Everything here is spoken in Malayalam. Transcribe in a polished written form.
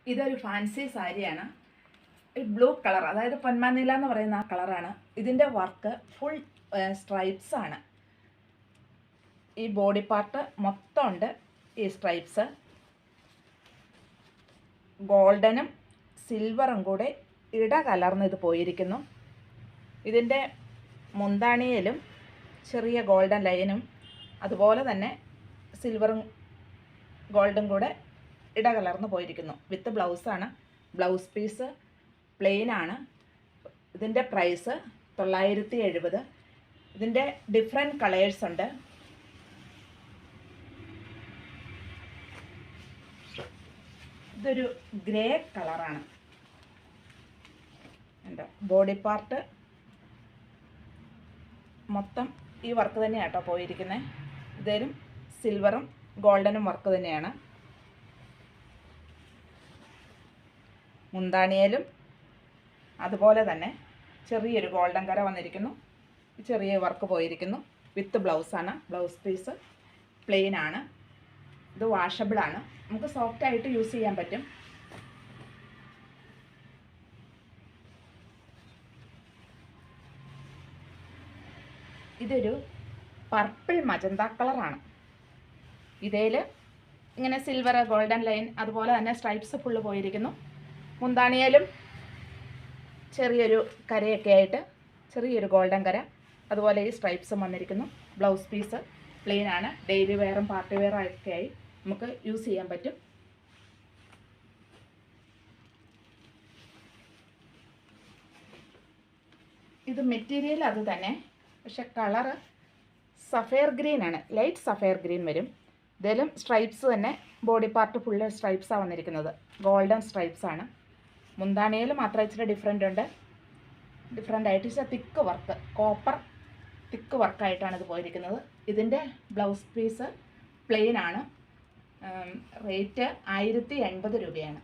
ഇതൊരു ഫാൻസി സാരിയാണ്. ബ്ലൂ കളർ, അതായത് പൊന്മാനില എന്ന് പറയുന്ന ആ കളറാണ്. ഇതിൻ്റെ വർക്ക് ഫുൾ സ്ട്രൈപ്സ് ആണ്. ഈ ബോഡി പാർട്ട് മൊത്തം ഉണ്ട് ഈ സ്ട്രൈപ്സ്. ഗോൾഡനും സിൽവറും കൂടെ ഇടകലർന്ന് ഇത് പോയിരിക്കുന്നു. ഇതിൻ്റെ മുന്താണിയിലും ചെറിയ ഗോൾഡൻ ലൈനും അതുപോലെ തന്നെ സിൽവറും ഗോൾഡും കൂടെ ഇടകലർന്ന് പോയിരിക്കുന്നു. വിത്ത് ബ്ലൗസാണ്. ബ്ലൗസ് പീസ് പ്ലെയിൻ ആണ്. ഇതിൻ്റെ പ്രൈസ് 970. ഇതിൻ്റെ ഡിഫറെൻറ്റ് കളേഴ്സ് ഉണ്ട്. ഇതൊരു ഗ്രേ കളറാണ്. എൻ്റെ ബോഡി പാർട്ട് മൊത്തം ഈ വർക്ക് തന്നെയാണ് കേട്ടോ പോയിരിക്കുന്നത്. ഇതിലും സിൽവറും ഗോൾഡനും വർക്ക് തന്നെയാണ്. മുന്താണിയിലും അതുപോലെ തന്നെ ചെറിയൊരു ഗോൾഡൻ കര വന്നിരിക്കുന്നു. ചെറിയ വർക്ക് പോയിരിക്കുന്നു. വിത്ത് ബ്ലൗസാണ്. ബ്ലൗസ് പീസ് പ്ലെയിൻ ആണ്. ഇത് വാഷബിളാണ്. നമുക്ക് സോഫ്റ്റായിട്ട് യൂസ് ചെയ്യാൻ പറ്റും. ഇതൊരു പർപ്പിൾ മജന്ത കളറാണ്. ഇതേൽ ഇങ്ങനെ സിൽവർ ഗോൾഡൻ ലൈൻ അതുപോലെ തന്നെ സ്ട്രൈപ്സ് ഫുള്ള് പോയിരിക്കുന്നു. മുന്താണിയിലും ചെറിയൊരു കരയൊക്കെ ആയിട്ട് ചെറിയൊരു ഗോൾഡൻ കര അതുപോലെ ഈ സ്ട്രൈപ്സും വന്നിരിക്കുന്നു. ബ്ലൗസ് പീസ് പ്ലെയിൻ ആണ്. ഡെയിലി വെയറും പാർട്ടി വെയറും ഒക്കെ ആയി നമുക്ക് യൂസ് ചെയ്യാൻ പറ്റും. ഇത് മെറ്റീരിയൽ അത് തന്നെ, പക്ഷെ കളറ് സഫയർ ഗ്രീൻ ആണ്. ലൈറ്റ് സഫയർ ഗ്രീൻ വരും. ഇതിലും സ്ട്രൈപ്സ് തന്നെ ബോഡി പാർട്ട് ഫുള്ള് സ്ട്രൈപ്സാണ് വന്നിരിക്കുന്നത്. ഗോൾഡൻ സ്ട്രൈപ്സ് ആണ്. മുന്താണിയിൽ മാത്രം ഇച്ചിരി ഡിഫറെൻ്റ് ഉണ്ട്. ഡിഫറെൻ്റ് ആയിട്ട് ഇച്ചിരി തിക്ക് വർക്ക്, കോപ്പർ തിക്ക് വർക്കായിട്ടാണ് ഇത് പോയിരിക്കുന്നത്. ഇതിൻ്റെ ബ്ലൗസ് പീസ് പ്ലെയിൻ ആണ്. റേറ്റ് 1080 രൂപയാണ്.